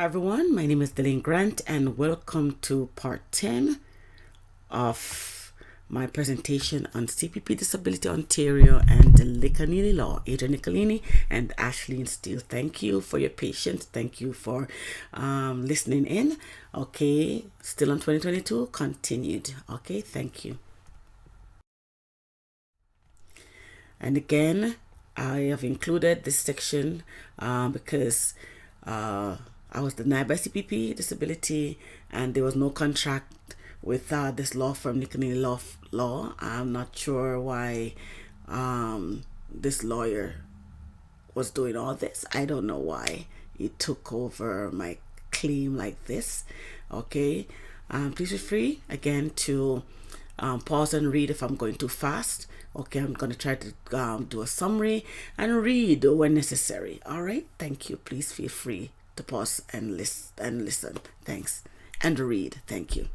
Hi everyone, my name is Delane Grant and welcome to part 10 of my presentation on CPP Disability Ontario and the Nicolini law. Adrian Nicolini and Ashley Steele, thank you for your patience. Thank you for listening in. Okay, still on 2022, continued. Okay, thank you. And again, I have included this section because I was denied by CPP disability and there was no contract with this law firm, Nicolini Law. I'm not sure why this lawyer was doing all this. I don't know why he took over my claim like this. Okay, please feel free again to pause and read if I'm going too fast. Okay, I'm going to try to do a summary and read when necessary. All right, thank you. Please feel free to pause and listen. Thanks. And read. Thank you.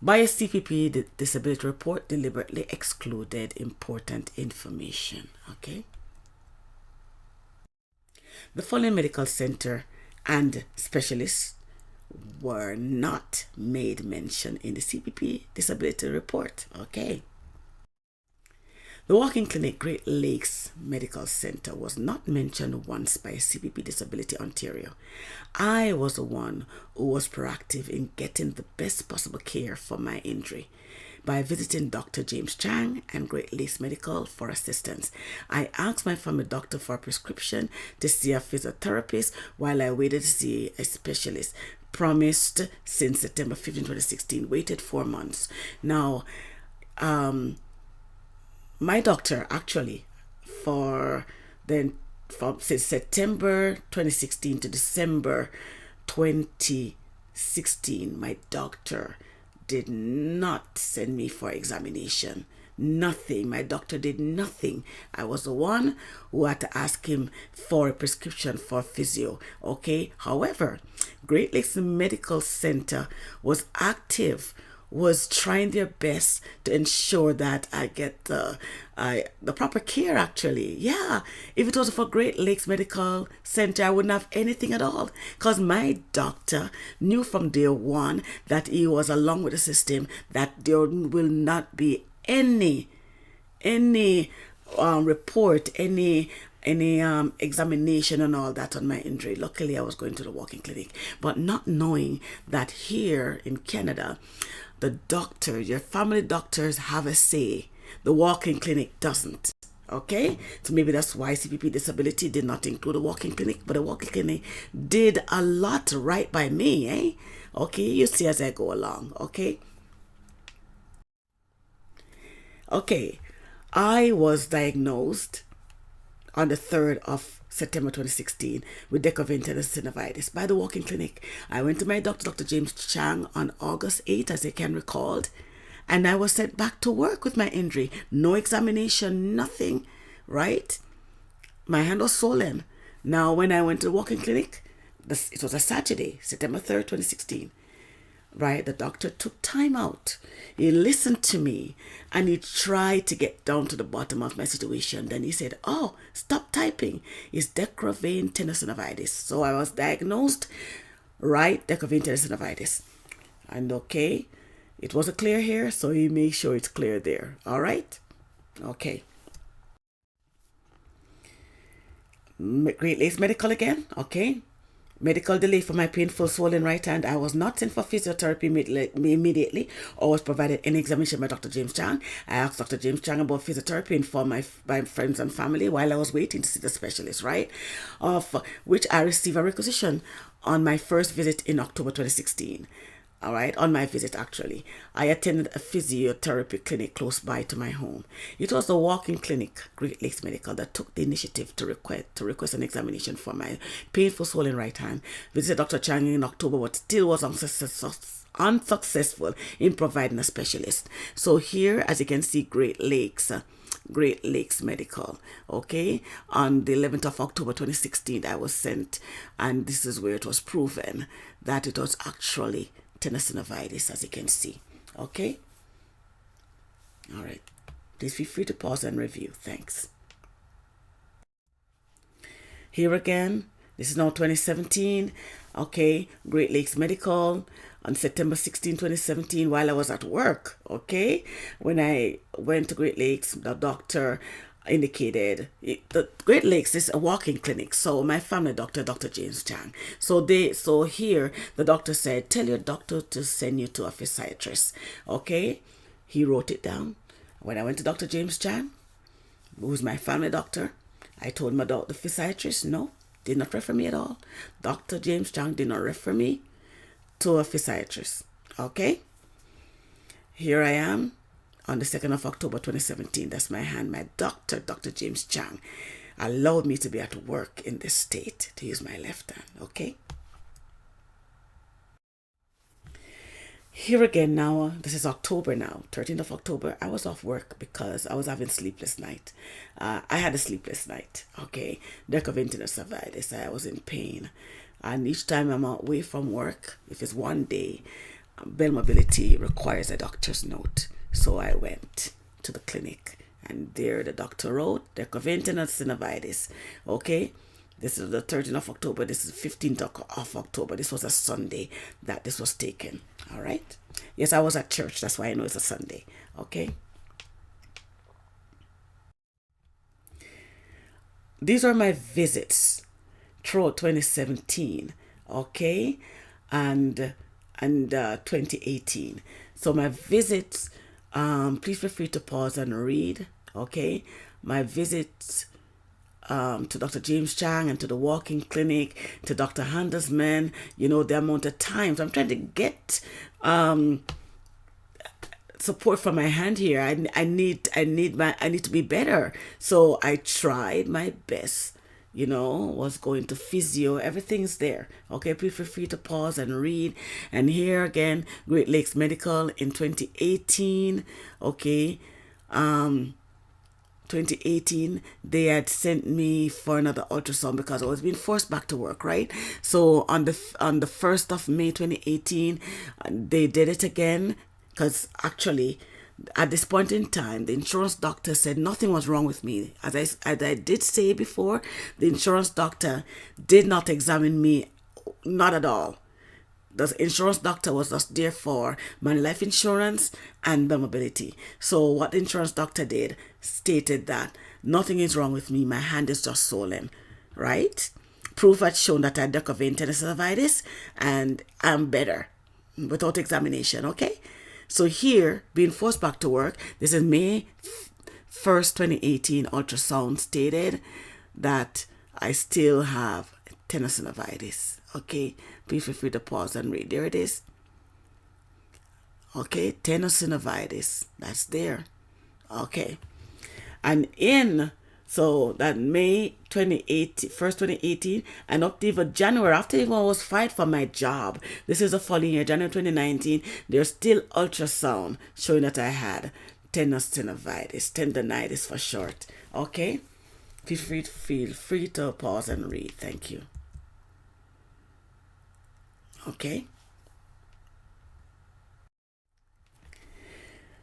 Bias CPP disability report deliberately excluded important information. Okay. The following medical center and specialists were not made mention in the CPP disability report. Okay. The walk-in clinic Great Lakes Medical Center was not mentioned once by CPP Disability Ontario. I was the one who was proactive in getting the best possible care for my injury by visiting Dr. James Chang and Great Lakes Medical for assistance. I asked my family doctor for a prescription to see a physiotherapist while I waited to see a specialist. Promised since September 15, 2016, waited 4 months. Now, my doctor actually since September 2016 to December 2016, my doctor did not send me for examination. Nothing. My doctor did nothing. I was the one who had to ask him for a prescription for physio. Okay. However, Great Lakes Medical Center was active, was trying their best to ensure that I get the proper care. Actually, yeah, if it was for Great Lakes Medical Center, I wouldn't have anything at all, because my doctor knew from day one that he was along with the system, that there will not be any report, any examination and all that on my injury. Luckily, I was going to the walk-in clinic, but not knowing that here in Canada, the doctor, your family doctors have a say. The walk-in clinic doesn't. Okay, so maybe that's why CPP disability did not include a walk-in clinic, but a walk-in clinic did a lot right by me, eh? Okay, you see as I go along. Okay. Okay, I was diagnosed on the 3rd of September 2016 with decovin tendinosynovitis by the walk-in clinic. I went to my doctor, Dr. James Chang, on August 8th, as I can recall, and I was sent back to work with my injury. No examination, nothing, right? My hand was swollen. Now, when I went to the walk-in clinic, it was a Saturday, September 3rd, 2016. Right, the doctor took time out. He listened to me and he tried to get down to the bottom of my situation. Then he said, "Oh, stop typing. It's decovin tendinosynovitis." So I was diagnosed, right, decovin tendinosynovitis. And okay, it wasn't clear here, so he made sure it's clear there. All right, okay. Great Lakes Medical again, okay. Medical delay for my painful swollen right hand. I was not sent for physiotherapy immediately or was provided any examination by Dr. James Chang. I asked Dr. James Chang about physiotherapy and for my friends and family while I was waiting to see the specialist, right? Of which I received a requisition on my first visit in October 2016. All right, on my visit, actually, I attended a physiotherapy clinic close by to my home. It was the walk-in clinic, Great Lakes Medical, that took the initiative to request an examination for my painful swollen right hand. Visited Dr. Chang in October, but still was unsuccessful in providing a specialist. So here, as you can see, Great Lakes Medical. Okay, on the 11th of October 2016, I was sent, and this is where it was proven that it was actually tendinosynovitis, as you can see. Okay, all right, please feel free to pause and review. Thanks. Here again, this is now 2017. Okay, Great Lakes Medical on September 16, 2017, while I was at work. Okay, when I went to Great Lakes, the doctor indicated the Great Lakes is a walking clinic. So my family doctor, Dr. James Chang. So here the doctor said, tell your doctor to send you to a physiatrist. Okay, he wrote it down. When I went to Dr. James Chang, who's my family doctor, I told him about the physiatrist. No, did not refer me at all. Dr. James Chang did not refer me to a physiatrist. Okay, here I am on the 2nd of October 2017. That's my hand. My doctor, Dr. James Chang, allowed me to be at work in this state to use my left hand. Okay, here again now, this is October now, 13th of October. I was off work because I was having sleepless night. I had a sleepless night, okay? Decoventinous cervitis. I was in pain. And each time I'm away from work, if it's one day, bell mobility requires a doctor's note. So I went to the clinic and there the doctor wrote decoventinous synovitis, okay? This is the 13th of October. This is 15th of October. This was a Sunday that this was taken. All right. Yes, I was at church. That's why I know it's a Sunday. Okay. These are my visits throughout 2017. Okay. And 2018. So my visits, please feel free to pause and read. Okay. My visits to Dr. James Chang and to the walking clinic, to Dr. Handelsman, the amount of times I'm trying to get support from my hand here. I need to be better. So I tried my best. Was going to physio. Everything's there. Okay, please feel free to pause and read. And here again, Great Lakes Medical in 2018. Okay. 2018, they had sent me for another ultrasound because I was being forced back to work, right? So on the 1st of May 2018, they did it again because actually at this point in time, the insurance doctor said nothing was wrong with me. As I did say before, the insurance doctor did not examine me, not at all. The insurance doctor was just there for my life insurance and the mobility. So what the insurance doctor did stated that nothing is wrong with me. My hand is just swollen, right? Proof had shown that I had decoventinous cervitis and I'm better without examination, okay? So here, being forced back to work, this is May 1st, 2018 ultrasound stated that I still have tenosynovitis. Okay, please feel free to pause and read. There it is. Okay, tenosynovitis. That's there. Okay. And so that May 2018, and up to even January, after even I was fired from my job, this is the following year, January 2019, there's still ultrasound showing that I had tenosynovitis, tendonitis for short. Okay? Feel free to pause and read. Thank you. Okay.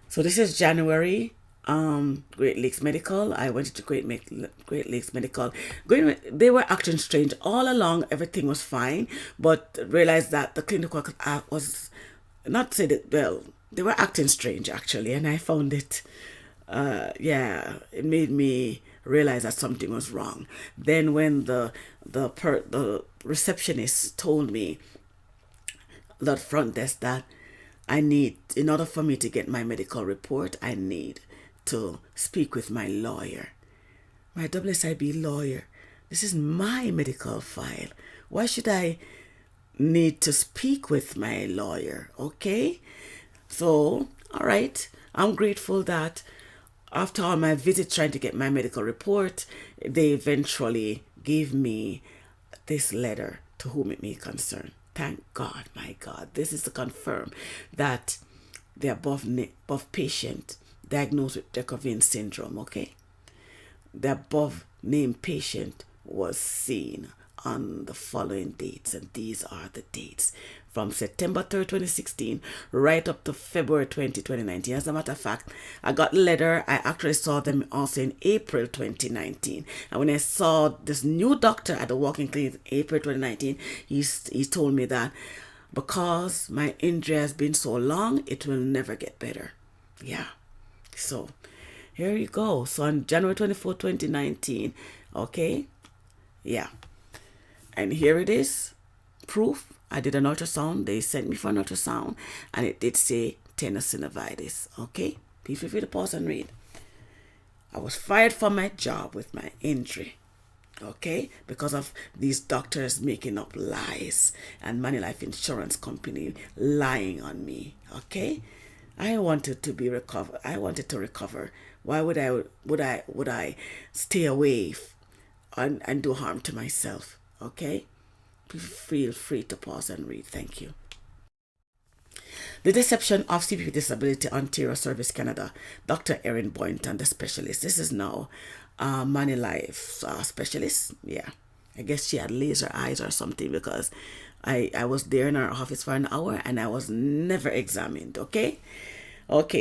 So this is January. Great Lakes Medical. I went to Great Lakes Medical. They were acting strange all along. Everything was fine, but realized that the clinical was not said it well. They were acting strange actually, and I found it. It made me realize that something was wrong. Then when the receptionist told me, the front desk, that in order for me to get my medical report, I need to speak with my lawyer, my WSIB lawyer. This is my medical file. Why should I need to speak with my lawyer? Okay, so all right, I'm grateful that after all my visits trying to get my medical report, they eventually gave me this letter, to whom it may concern. Thank God, my God. This is to confirm that the above patient diagnosed with Decoven syndrome, okay? The above named patient was seen on the following dates, and these are the dates. from September 3rd, 2016, right up to February 2019. As a matter of fact, I got the letter. I actually saw them also in April 2019. And when I saw this new doctor at the walking clinic in April 2019, he told me that because my injury has been so long, it will never get better. Yeah. So here you go. So on January 24th, 2019, okay, yeah. And here it is, proof. I did an ultrasound. They sent me for an ultrasound, and it did say tenosynovitis. Okay, please feel free to pause and read. I was fired from my job with my injury. Okay, because of these doctors making up lies and Manulife Insurance Company lying on me. Okay, I wanted to be recover. I wanted to recover. Why would I stay away and do harm to myself? Okay, feel free to pause and read. Thank you. The Deception of CPP Disability Ontario Service Canada, Dr. Erin Boynton, the specialist. This is now Manulife specialist. Yeah, I guess she had laser eyes or something, because I was there in her office for an hour and I was never examined. Okay,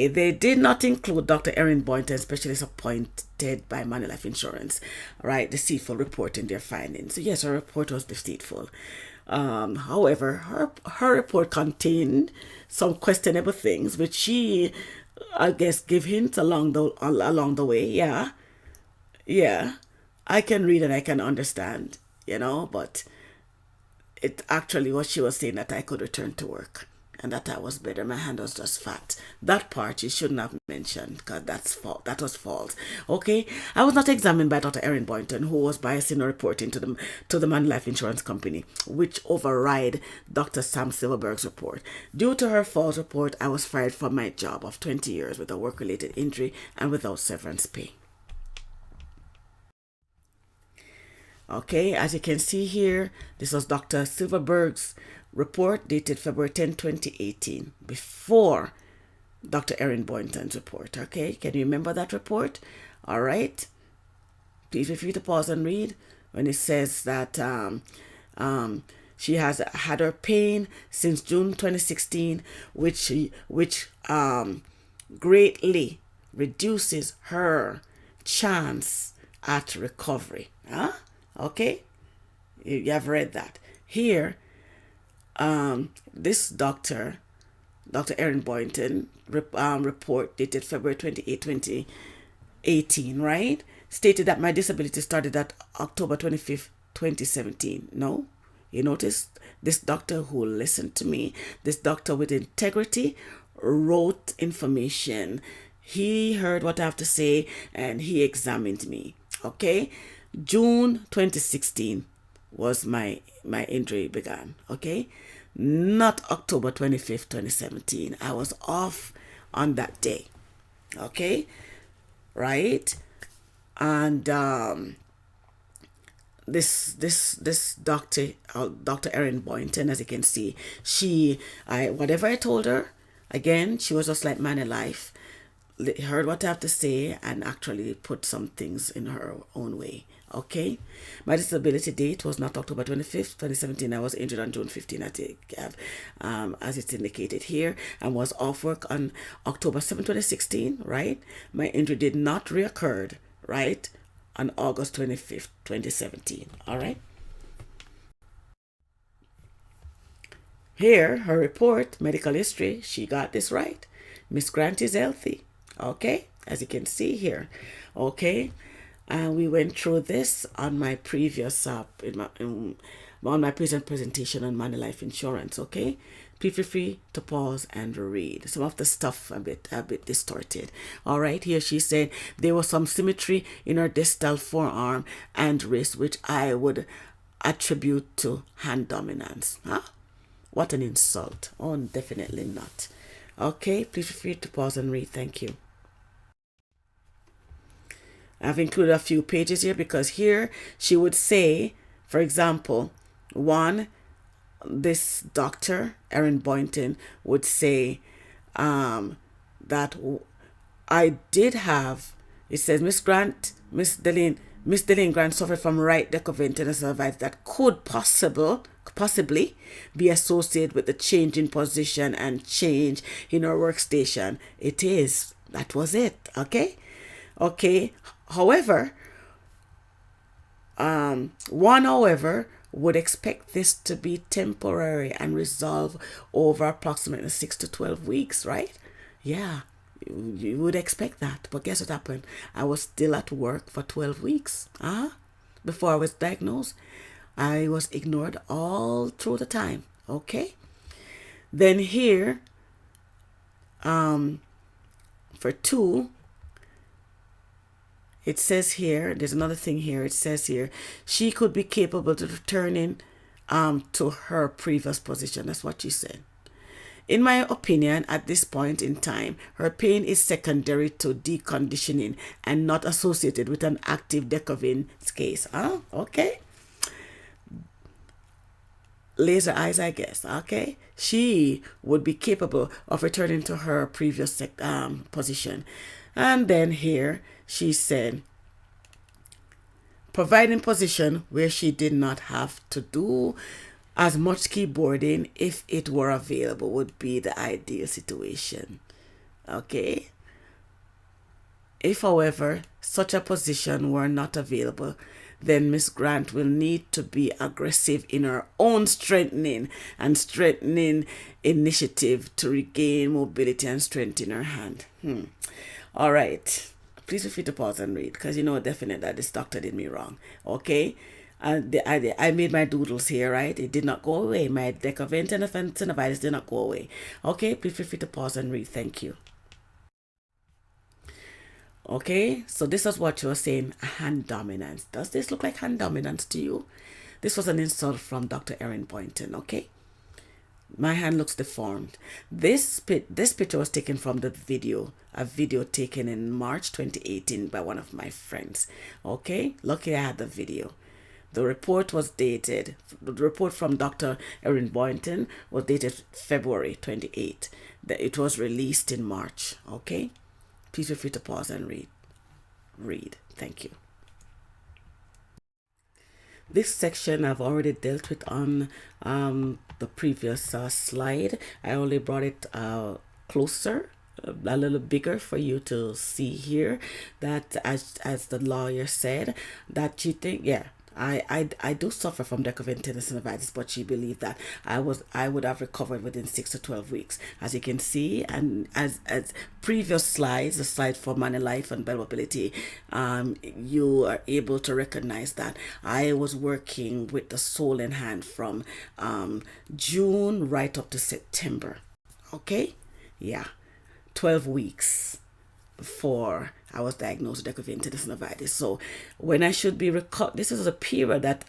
they did not include Dr. Erin Boynton, specialist appointed by Manulife Insurance, right? Deceitful report in their findings. So yes, her report was deceitful. However, her report contained some questionable things, which she, I guess, give hints along the way. Yeah, I can read and I can understand, but it actually what she was saying, that I could return to work and that I was better. My hand was just fat. That part she shouldn't have mentioned, because that was false. Okay, I was not examined by Dr. Erin Boynton, who was biased in her reporting to the Manulife Insurance Company, which override Dr. Sam Silverberg's report. Due to her false report, I was fired from my job of 20 years with a work-related injury and without severance pay. Okay, as you can see here, this was Dr. Silverberg's report dated February 10, 2018, before Dr. Erin Boynton's report. Okay, can you remember that report? All right. Please feel free to pause and read when it says that she has had her pain since June 2016, which greatly reduces her chance at recovery. Huh? Okay, you have read that. Here, this Dr. Erin Boynton report dated February 28, 2018, right? Stated that my disability started at October 25th, 2017. No? You notice this doctor who listened to me, this doctor with integrity, wrote information. He heard what I have to say and he examined me. Okay? June 2016 was my injury began. Okay? Not October 25th, 2017. I was off on that day. Okay? Right? And this doctor, Dr. Erin Boynton, as you can see, whatever I told her, again, she was just like Manulife, heard what I have to say and actually put some things in her own way. Okay, my disability date was not October 25th, 2017. I was injured on June 15th, as it's indicated here, and was off work on October 7th, 2016, right? My injury did not reoccur, right, on August 25th, 2017, all right? Here, her report, medical history, she got this right. Miss Grant is healthy, okay, as you can see here, okay? And we went through this on my previous on my present presentation on Manulife Insurance. Okay, please feel free to pause and read. Some of the stuff a bit distorted. All right, here she said there was some symmetry in her distal forearm and wrist, which I would attribute to hand dominance. Huh? What an insult! Oh, definitely not. Okay, please feel free to pause and read. Thank you. I've included a few pages here because here she would say, for example, this Dr. Erin Boynton would say that I did have, it says, Miss Grant, Miss Deline, Miss Delaney Grant suffered from right decovenous tenosynovitis that could possibly be associated with the change in position and change in her workstation. It is. That was it. Okay? Okay. However, however, would expect this to be temporary and resolve over approximately 6 to 12 weeks, right? Yeah, you would expect that. But guess what happened? I was still at work for 12 weeks. Before I was diagnosed, I was ignored all through the time. Okay? Then here, for 2, it says here, there's another thing here. It says here, she could be capable of returning to her previous position. That's what she said. In my opinion, at this point in time, her pain is secondary to deconditioning and not associated with an active decovenous case. Okay. Laser eyes, I guess. Okay. She would be capable of returning to her previous position. And then here she said, providing position where she did not have to do as much keyboarding if it were available would be the ideal situation. Okay. If, however, such a position were not available, then Miss Grant will need to be aggressive in her own strengthening initiative to regain mobility and strength in her hand. All right. Please feel free to pause and read, because you know definitely that this doctor did me wrong. Okay. I made my doodles here, right? It did not go away. My decovenous tenosynovitis did not go away. Okay. Please feel free to pause and read. Thank you. Okay, so this is what you were saying, hand dominance. Does this look like hand dominance to you? This was an insult from Dr. Erin Boynton, okay? My hand looks deformed. This picture was taken from a video taken in March 2018 by one of my friends, okay? Luckily I had the video. The report from Dr. Erin Boynton was dated February 28. It was released in March, okay? Please feel free to pause and read. Thank you. This section I've already dealt with on the previous slide. I only brought it closer, a little bigger for you to see here. That as the lawyer said, that cheating, yeah. I do suffer from decovenous tenosynovitis, but she believed that I would have recovered within 6 to 12 weeks. As you can see, and as previous slides, the slide for money, life, and bell mobility, you are able to recognize that I was working with the soul in hand from June right up to September. Okay, yeah, 12 weeks before I was diagnosed with decovenous tenosynovitis. So when I should be this is a period that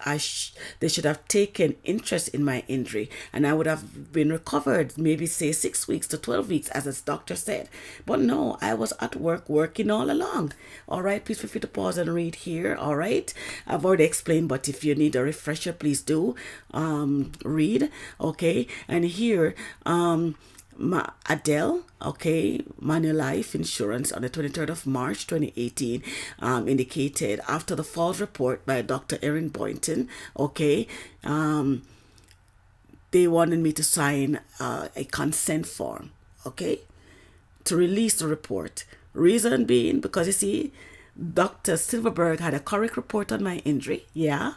they should have taken interest in my injury, and I would have been recovered maybe say 6 weeks to 12 weeks, as the doctor said. But no, I was at work working all along. All right, please feel free to pause and read here. All right, I've already explained, but if you need a refresher, please do read. Okay, and here Adele, okay, Manulife Insurance on the 23rd of March 2018 indicated after the false report by Dr. Erin Boynton, okay, they wanted me to sign a consent form, okay, to release the report. Reason being, because you see, Dr. Silverberg had a correct report on my injury, yeah.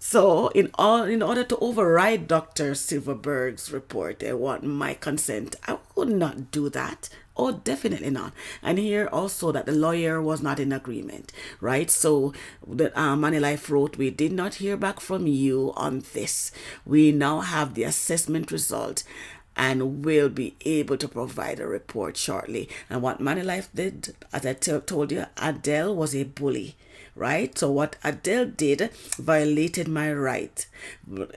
So in order to override Dr. Silverberg's report, they want my consent. I would not do that. Oh, definitely not. And here also that the lawyer was not in agreement, right? So the Manulife wrote, we did not hear back from you on this. We now have the assessment result and will be able to provide a report shortly. And what Manulife did, as I told you, Adele was a bully. Right? So what Adele did violated my right,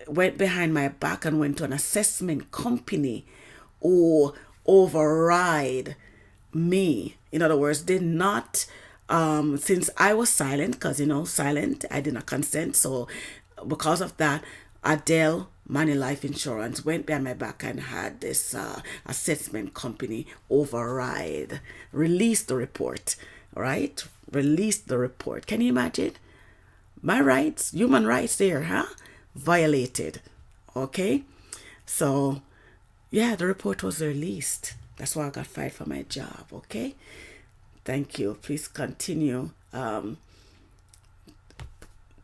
went behind my back and went to an assessment company or override me. In other words, did not, since I was silent, because, silent, I did not consent. So because of that, Adele Manulife Insurance went behind my back and had this assessment company release the report, right? Release the report. Can you imagine? my rights, human rights there, huh? Violated. Okay? So, yeah, the report was released. That's why I got fired from my job. Okay? Thank you. Please continue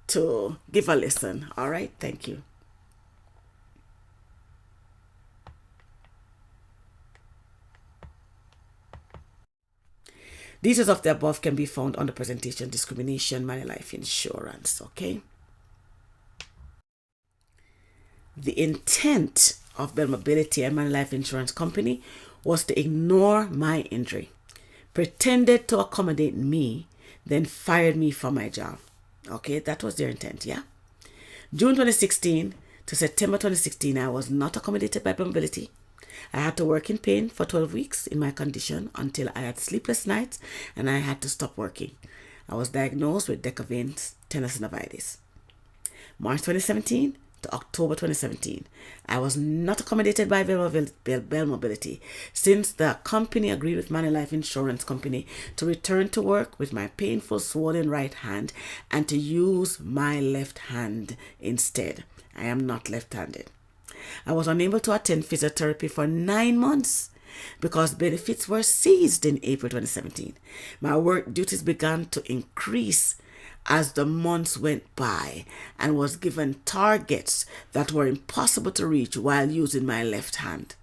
to give a listen. All right? Thank you. Details of the above can be found on the presentation Discrimination, Money Life Insurance. Okay? The intent of Bell Mobility and Money Life Insurance Company was to ignore my injury, pretended to accommodate me, then fired me from my job. Okay, that was their intent, yeah? June 2016 to September 2016, I was not accommodated by Bell Mobility. I had to work in pain for 12 weeks in my condition until I had sleepless nights and I had to stop working. I was diagnosed with decavant tenosynovitis. March 2017 to October 2017, I was not accommodated by Bell Mobility since the company agreed with Money Life Insurance Company to return to work with my painful swollen right hand and to use my left hand instead. I am not left-handed. I was unable to attend physiotherapy for 9 months because benefits were seized in April 2017. My work duties began to increase as the months went by and was given targets that were impossible to reach while using my left hand.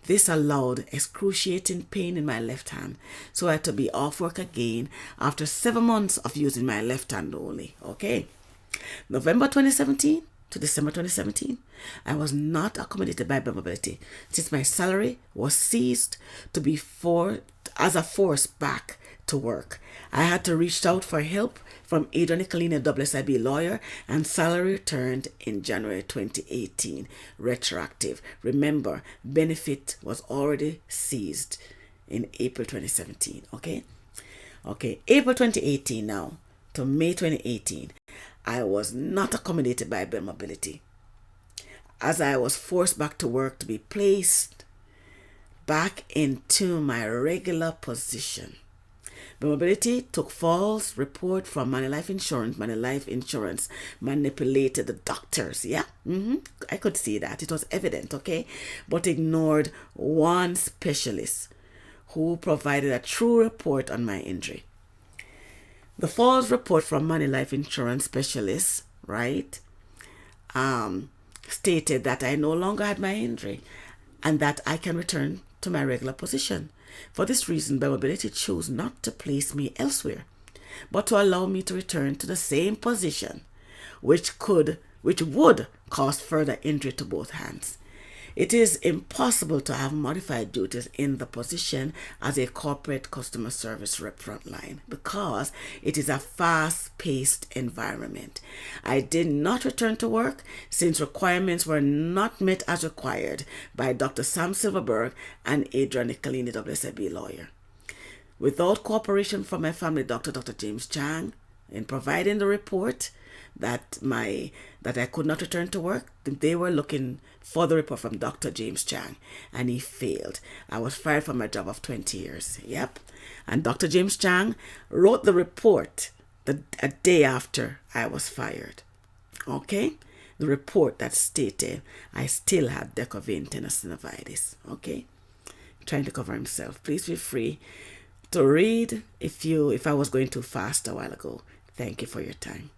This allowed excruciating pain in my left hand, so I had to be off work again after 7 months of using my left hand only. Okay. November 2017 to December 2017, I was not accommodated by Bell Mobility since my salary was seized to be as a force back to work. I had to reach out for help from Nicolini, a WSIB lawyer, and salary returned in January 2018, retroactive. Remember, benefit was already seized in April 2017, okay? Okay, April 2018 now to May 2018, I was not accommodated by Bell Mobility as I was forced back to work to be placed back into my regular position. Bell Mobility took false report from Money Life Insurance. Money Life Insurance manipulated the doctors. Yeah, I could see that. It was evident, okay? But ignored one specialist who provided a true report on my injury. The false report from Money Life Insurance specialist, right, stated that I no longer had my injury and that I can return to my regular position. For this reason, Bell Mobility chose not to place me elsewhere, but to allow me to return to the same position, which would cause further injury to both hands. It is impossible to have modified duties in the position as a corporate customer service rep frontline because it is a fast-paced environment. I did not return to work since requirements were not met as required by Dr. Sam Silverberg and Adrian Nicolini, WSIB lawyer. Without cooperation from my family doctor, Dr. James Chang, in providing the report that I could not return to work, they were looking for the report from Dr. James Chang, and he failed. I was fired from my job of 20 years. Yep. And Dr. James Chang wrote the report a day after I was fired. Okay? The report that stated I still had decavant tenosynovitis. Okay? Trying to cover himself. Please feel free to read if I was going too fast a while ago. Thank you for your time.